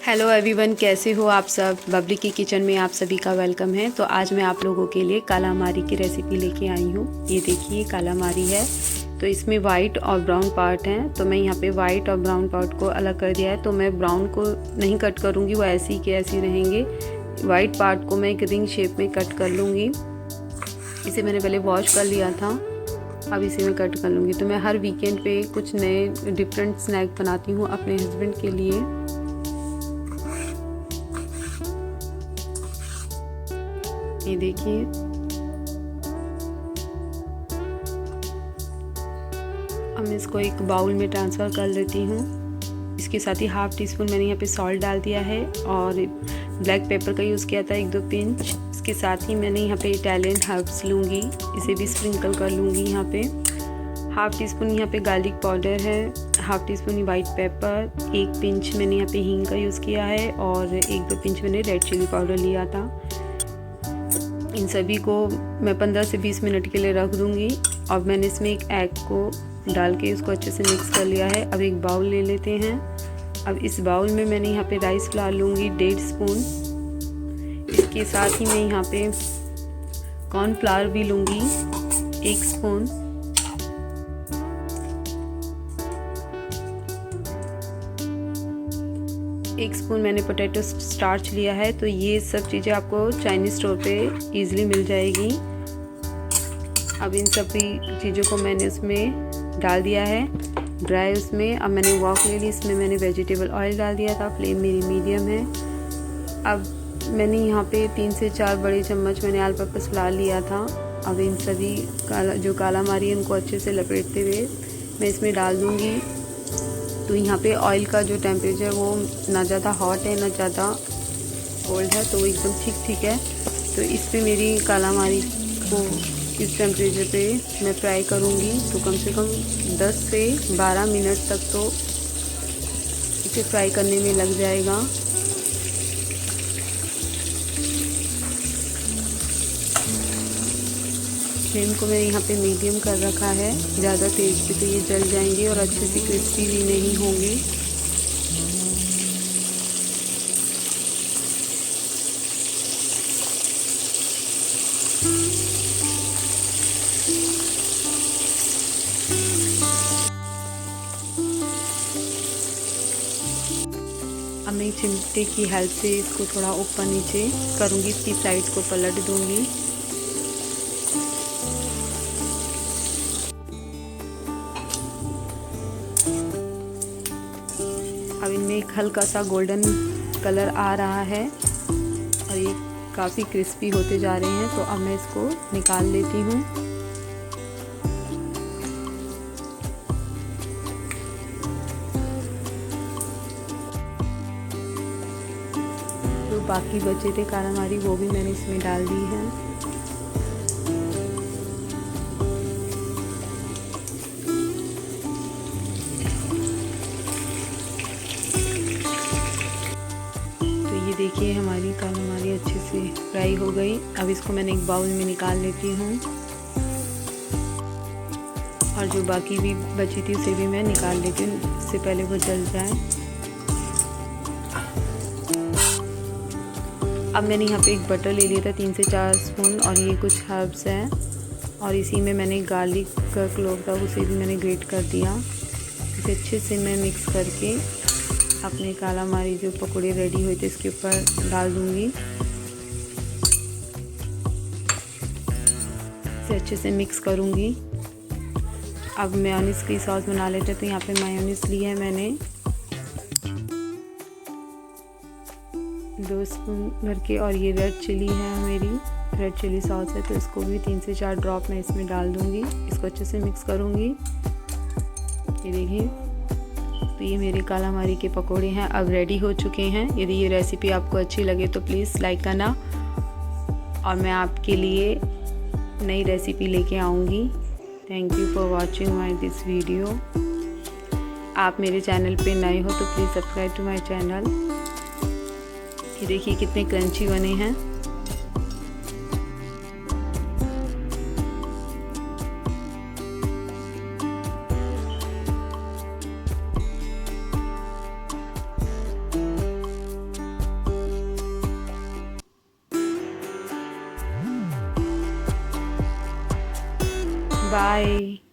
Hello everyone, कैसे हो आप सब। बबली की किचन में आप सभी का वेलकम है। तो आज मैं आप लोगों के लिए कालामारी की रेसिपी लेके आई हूँ। ये देखिए कालामारी है। तो इसमें वाइट और ब्राउन पार्ट हैं। तो मैं यहाँ पे वाइट और ब्राउन पार्ट को अलग कर दिया है। तो मैं ब्राउन को नहीं कट करूँगी, वो ऐसी के ऐसी रहेंगे। वाइट पार्ट को मैं एक रिंग शेप में कट कर लूँगी। इसे मैंने पहले वॉश कर लिया था, अब इसे मैं कट कर लूँगी। तो मैं हर वीकेंड पे कुछ नए डिफरेंट स्नैक बनाती हूँ अपने हस्बैंड के लिए। ये देखिए, अब मैं इसको एक बाउल में ट्रांसफ़र कर लेती हूँ। इसके साथ ही हाफ़ टी स्पून मैंने यहाँ पे सॉल्ट डाल दिया है और ब्लैक पेपर का यूज़ किया था 1-2 पिंच। इसके साथ ही मैंने यहाँ पे इटालियन हर्ब्स लूँगी, इसे भी स्प्रिंकल कर लूँगी। यहाँ पे हाफ़ टी स्पून यहाँ पे गार्लिक पाउडर है, half tea spoon white paper, 1 pinch मैंने यहाँ पे हींग का यूज़ किया है और 1-2 पिंच मैंने रेड चिली पाउडर लिया था। इन सभी को मैं 15 से 20 मिनट के लिए रख दूँगी। और मैंने इसमें एक एग को डाल के इसको अच्छे से मिक्स कर लिया है। अब एक बाउल ले लेते हैं। अब इस बाउल में मैंने यहाँ पे राइस फ्लावर लूँगी 1.5 स्पून। इसके साथ ही मैं यहाँ पे कॉर्नफ्लावर भी लूँगी 1 स्पून। एक स्पून मैंने पोटैटो स्टार्च लिया है। तो ये सब चीज़ें आपको चाइनीज़ स्टोर पे इजीली मिल जाएगी। अब इन सभी चीज़ों को मैंने उसमें डाल दिया है ड्राई उसमें। अब मैंने वॉक ले ली, इसमें मैंने वेजिटेबल ऑयल डाल दिया था। फ्लेम मेरी मीडियम है। अब मैंने यहाँ पे 3 से 4 बड़े चम्मच मैंने ऑल पर्पस फ्लावर लिया था। अब इन सभी जो कालामारी है उनको अच्छे से लपेटते हुए मैं इसमें डाल दूँगी। तो यहाँ पे ऑयल का जो टेम्परेचर है वो ना ज़्यादा हॉट है ना ज़्यादा कोल्ड है, तो वो एकदम ठीक है। तो इस पे मेरी कालामारी को इस टेम्परेचर पे मैं फ्राई करूँगी। तो कम से कम 10 से 12 मिनट तक तो इसे फ्राई करने में लग जाएगा। फ्लेम को मैंने यहाँ पे मीडियम कर रखा है। ज़्यादा तेज़ पे तो ये जल जाएंगे और अच्छे से क्रिस्पी भी नहीं होंगे। अब मैं चिमटे की हेल्प से इसको थोड़ा ऊपर नीचे करूँगी, इसकी साइड को पलट दूँगी। अब इनमें एक हल्का सा गोल्डन कलर आ रहा है और ये काफ़ी क्रिस्पी होते जा रहे हैं। तो अब मैं इसको निकाल लेती हूँ। जो बाकी बचे थे कालामारी वो भी मैंने इसमें डाल दी है। देखिए हमारी कालामारी अच्छे से फ्राई हो गई। अब इसको मैंने एक बाउल में निकाल लेती हूँ और जो बाकी भी बची थी उसे भी मैं निकाल लेती हूँ, इससे पहले वो जल जाए। अब मैंने यहाँ पे एक बटर ले लिया था 3 से 4 स्पून और ये कुछ हर्ब्स हैं और इसी में मैंने गार्लिक का क्लोव था उसे भी मैंने ग्रेट कर दिया। इसे अच्छे से मैं मिक्स करके अपने कालामारी जो पकौड़े रेडी हुए थे इसके ऊपर डाल दूंगी। इसे अच्छे से मिक्स करूंगी। अब मेयोनीज़ की सॉस बना लेते हैं। तो यहाँ पे मेयोनीज़ ली है मैंने 2 स्पून भर के और ये रेड चिली है, मेरी रेड चिली सॉस है। तो इसको भी 3 से 4 ड्रॉप मैं इसमें डाल दूंगी। इसको अच्छे से मिक्स करूंगी। ये देखिए, तो ये मेरे कालामारी के पकोड़े हैं अब रेडी हो चुके हैं। यदि ये रेसिपी आपको अच्छी लगे तो प्लीज़ लाइक करना और मैं आपके लिए नई रेसिपी लेके आऊँगी। Thank you for watching my this video. आप मेरे चैनल पे नए हो तो please subscribe to my channel. ये देखिए कितने क्रंची बने हैं। बाय।